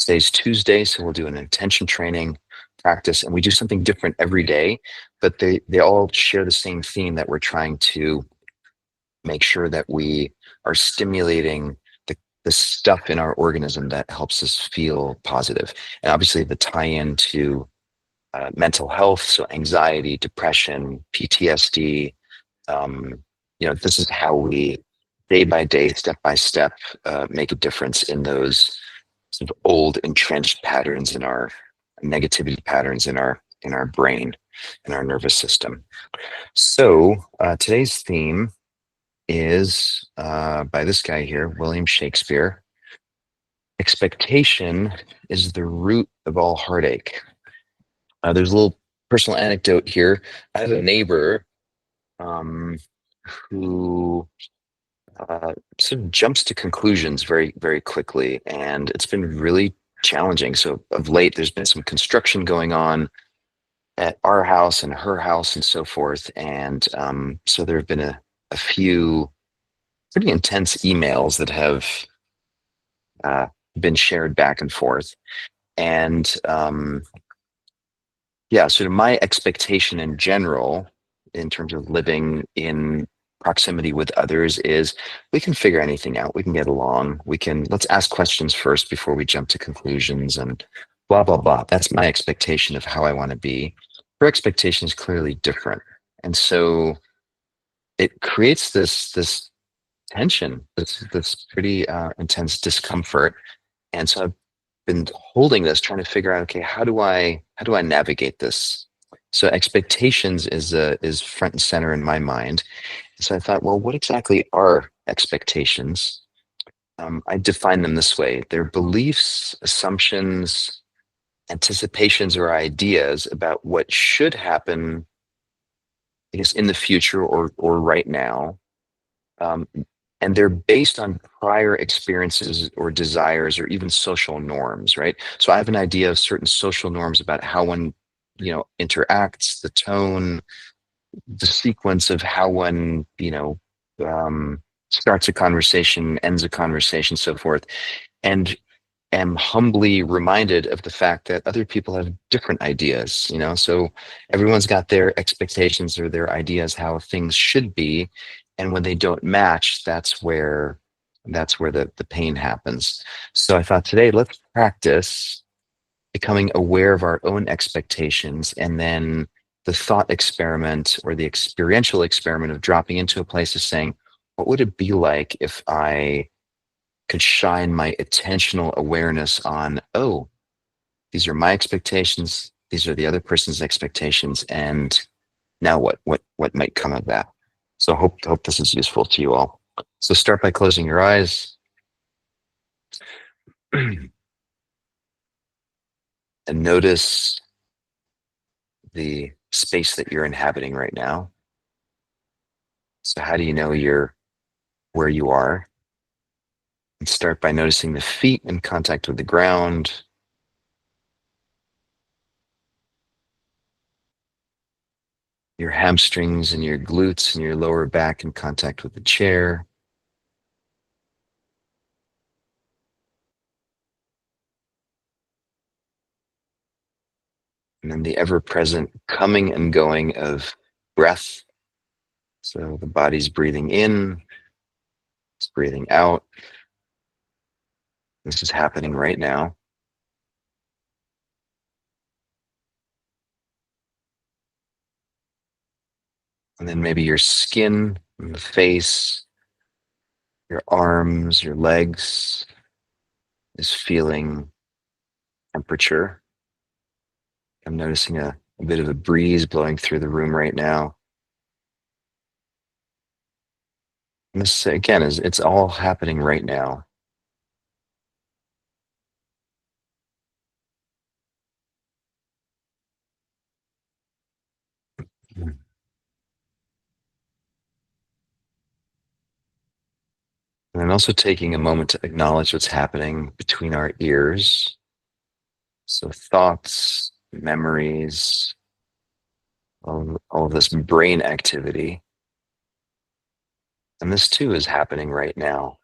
Today's Tuesday, so we'll do an intention training practice, and we do something different every day, but they all share the same theme that we're trying to make sure that we are stimulating the stuff in our organism that helps us feel positive. And obviously the tie-in to mental health, so anxiety, depression, PTSD, this is how we day by day, step by step, make a difference in those sort of old entrenched patterns in our negativity patterns in our brain and our nervous system. So today's theme is by this guy here, William Shakespeare. Expectation is the root of all heartache. There's a little personal anecdote here. I have a neighbor who sort of jumps to conclusions very, very quickly, and it's been really challenging. So of late, there's been some construction going on at our house and her house and so forth, and so there have been a few pretty intense emails that have been shared back and forth. And yeah, sort of my expectation in general, in terms of living in proximity with others, is we can figure anything out. We can get along. Let's ask questions first before we jump to conclusions and blah, blah, blah. That's my expectation of how I want to be. Her expectation is clearly different. And so it creates this tension, this pretty intense discomfort. And so I've been holding this, trying to figure out, okay, how do I navigate this? So expectations is front and center in my mind. So I thought, well, what exactly are expectations? I define them this way: they're beliefs, assumptions, anticipations, or ideas about what should happen, I guess, in the future or right now. And they're based on prior experiences or desires or even social norms, right? So I have an idea of certain social norms about how one, interacts, the tone, the sequence of how one, starts a conversation, ends a conversation, so forth, and am humbly reminded of the fact that other people have different ideas, so everyone's got their expectations or their ideas how things should be, and when they don't match, that's where the pain happens. So I thought today, let's practice becoming aware of our own expectations, and then the thought experiment or the experiential experiment of dropping into a place of saying, what would it be like if I could shine my attentional awareness on, oh, these are my expectations, these are the other person's expectations, and now what might come of that? So hope this is useful to you all. So start by closing your eyes. And notice the space that you're inhabiting right now. So how do you know you're where you are? And start by noticing the feet in contact with the ground. Your hamstrings and your glutes and your lower back in contact with the chair. And then the ever-present coming and going of breath. So the body's breathing in, it's breathing out. This is happening right now. And then maybe your skin, and the face, your arms, your legs is feeling temperature. I'm noticing a bit of a breeze blowing through the room right now. And this, again, it's all happening right now. And then also taking a moment to acknowledge what's happening between our ears. So thoughts, memories, all of this brain activity. And this too is happening right now.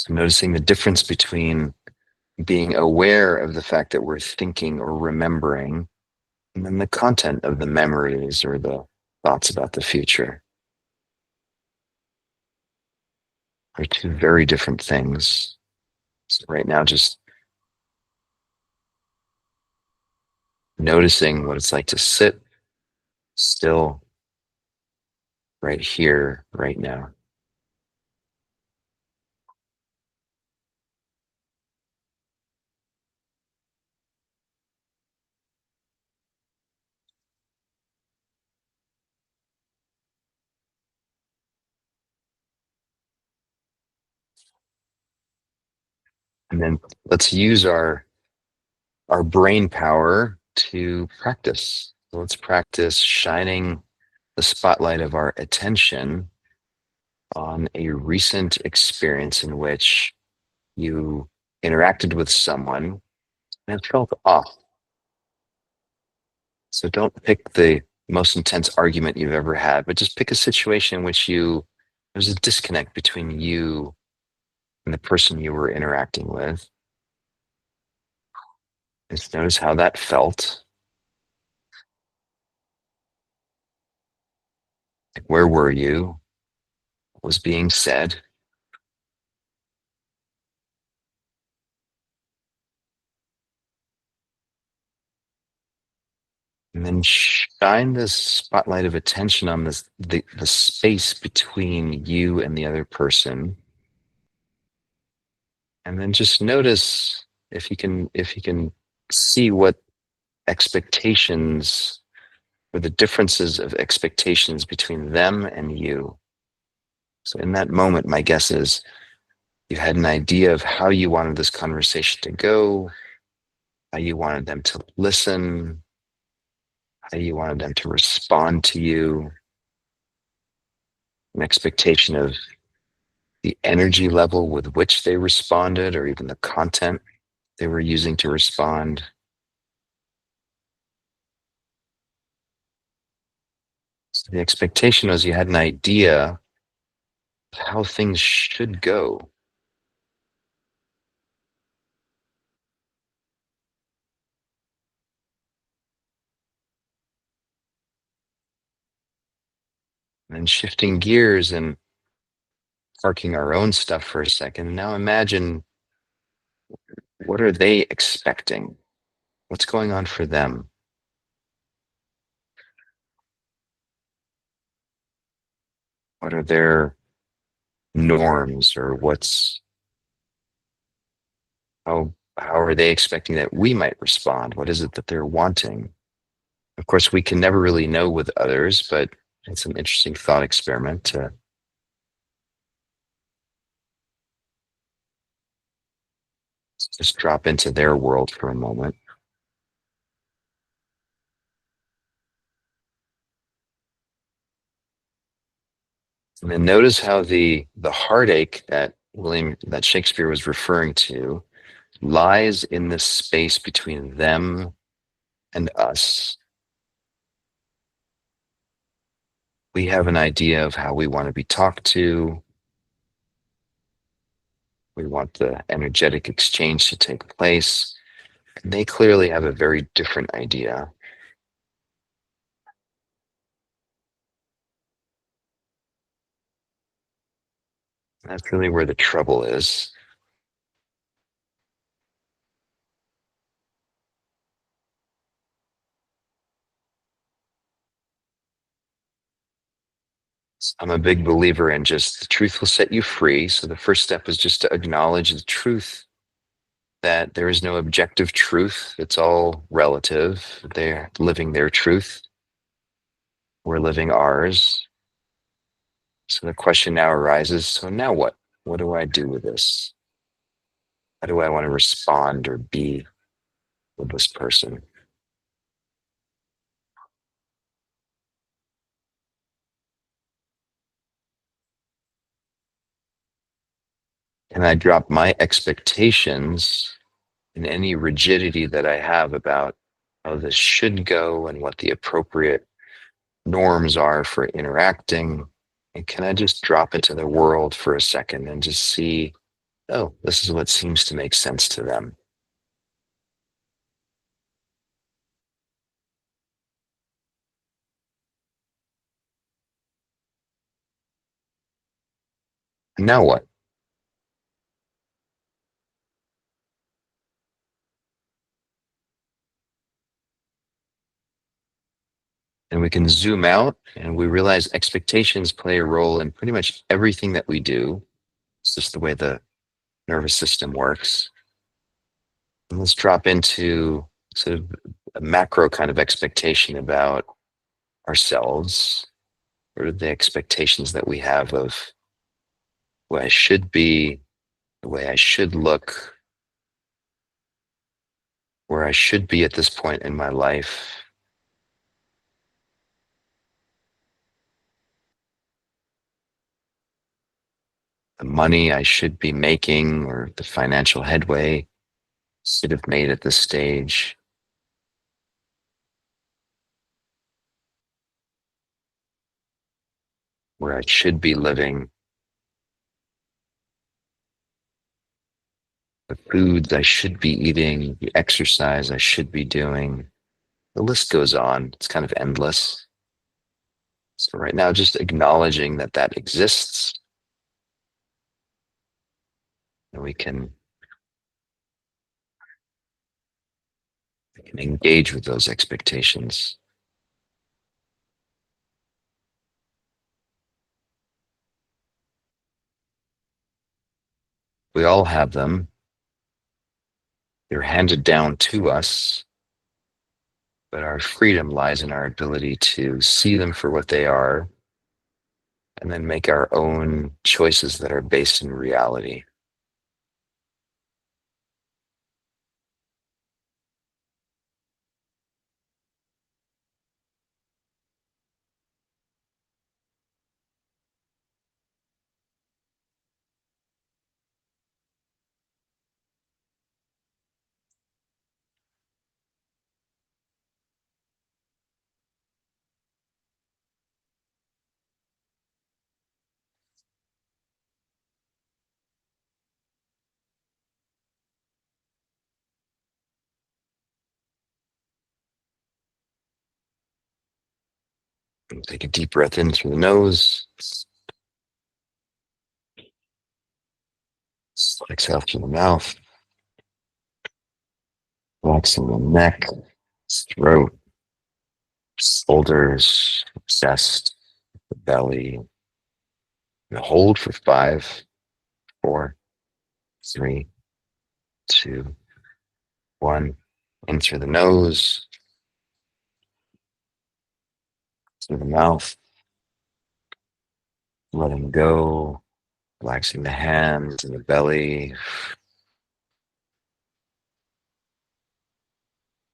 So noticing the difference between being aware of the fact that we're thinking or remembering, and then the content of the memories or the thoughts about the future are two very different things. So right now, just noticing what it's like to sit still right here, right now. And then let's use our brain power to practice. So let's practice shining the spotlight of our attention on a recent experience in which you interacted with someone and it felt off. So don't pick the most intense argument you've ever had, but just pick a situation in which there's a disconnect between you and the person you were interacting with. Just notice how that felt. Like, where were you? What was being said? And then shine this spotlight of attention on the space between you and the other person. And then just notice if you can see what expectations or the differences of expectations between them and you. So in that moment, my guess is you had an idea of how you wanted this conversation to go, how you wanted them to listen, how you wanted them to respond to you, an expectation of the energy level with which they responded, or even the content they were using to respond. So the expectation was you had an idea of how things should go. And then shifting gears and parking our own stuff for a second. And now imagine, what are they expecting? What's going on for them? What are their norms, or how are they expecting that we might respond? What is it that they're wanting? Of course, we can never really know with others, but it's an interesting thought experiment to just drop into their world for a moment. And then notice how the heartache that Shakespeare was referring to lies in this space between them and us. We have an idea of how we want to be talked to. We want the energetic exchange to take place. And they clearly have a very different idea. That's really where the trouble is. I'm a big believer in just the truth will set you free. So the first step is just to acknowledge the truth, that there is no objective truth. It's all relative. They're living their truth. We're living ours. So the question now arises, so now what? What do I do with this? How do I want to respond or be with this person? Can I drop my expectations and any rigidity that I have about how this should go and what the appropriate norms are for interacting? And can I just drop into the world for a second and just see Oh, this is what seems to make sense to them. And now what? And we can zoom out and we realize expectations play a role in pretty much everything that we do. It's just the way the nervous system works. And let's drop into sort of a macro kind of expectation about ourselves. What are the expectations that we have of who I should be, the way I should look, where I should be at this point in my life, the money I should be making, or the financial headway should have made at this stage, where I should be living, the foods I should be eating, the exercise I should be doing. The list goes on. It's kind of endless. So right now, just acknowledging that that exists, and we can engage with those expectations. We all have them. They're handed down to us, but our freedom lies in our ability to see them for what they are and then make our own choices that are based in reality. And take a deep breath in through the nose, exhale through the mouth, relaxing the neck, throat, shoulders, chest, the belly. And hold for 5, 4, 3, 2, 1. In through the nose, through the mouth, letting go, relaxing the hands and the belly.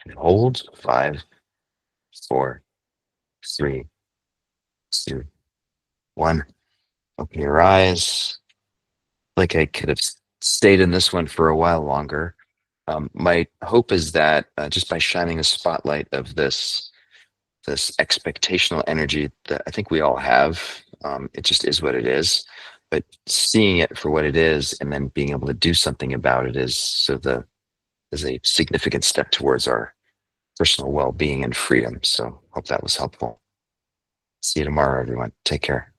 And hold 5, 4, 3, 2, 1. Open your eyes. Like I could have stayed in this one for a while longer. My hope is that just by shining a spotlight of this expectational energy that I think we all have, it just is what it is. But seeing it for what it is and then being able to do something about it is a significant step towards our personal well-being and freedom. So hope that was helpful. See you tomorrow, everyone. Take care.